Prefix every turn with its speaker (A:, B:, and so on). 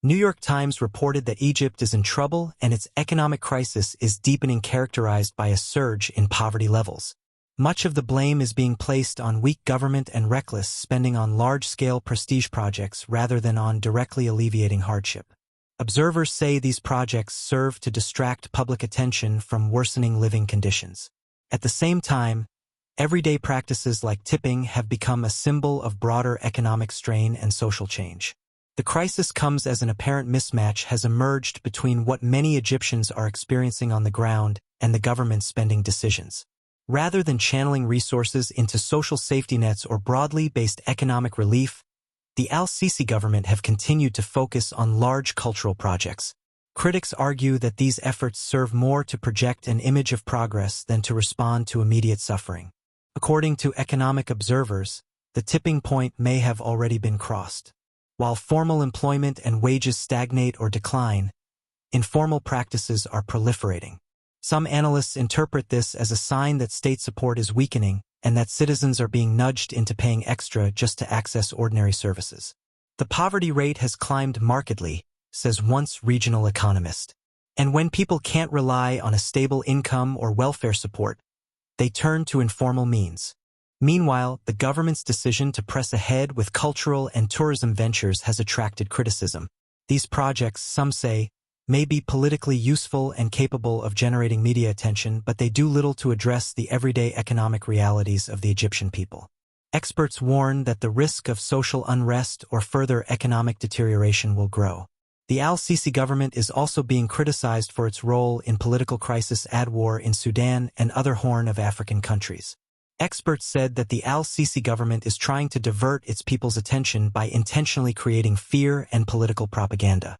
A: New York Times reported that Egypt is in trouble and its economic crisis is deepening, characterized by a surge in poverty levels. Much of the blame is being placed on weak government and reckless spending on large-scale prestige projects rather than on directly alleviating hardship. Observers say these projects serve to distract public attention from worsening living conditions. At the same time, everyday practices like tipping have become a symbol of broader economic strain and social change. The crisis comes as an apparent mismatch has emerged between what many Egyptians are experiencing on the ground and the government's spending decisions. Rather than channeling resources into social safety nets or broadly based economic relief, the al-Sisi government have continued to focus on large cultural projects. Critics argue that these efforts serve more to project an image of progress than to respond to immediate suffering. According to economic observers, the tipping point may have already been crossed. While formal employment and wages stagnate or decline, informal practices are proliferating. Some analysts interpret this as a sign that state support is weakening and that citizens are being nudged into paying extra just to access ordinary services. The poverty rate has climbed markedly, says once regional economist. And when people can't rely on a stable income or welfare support, they turn to informal means. Meanwhile, the government's decision to press ahead with cultural and tourism ventures has attracted criticism. These projects, some say, may be politically useful and capable of generating media attention, but they do little to address the everyday economic realities of the Egyptian people. Experts warn that the risk of social unrest or further economic deterioration will grow. The al-Sisi government is also being criticized for its role in political crisis ad war in Sudan and other Horn of African countries. Experts said that the al-Sisi government is trying to divert its people's attention by intentionally creating fear and political propaganda.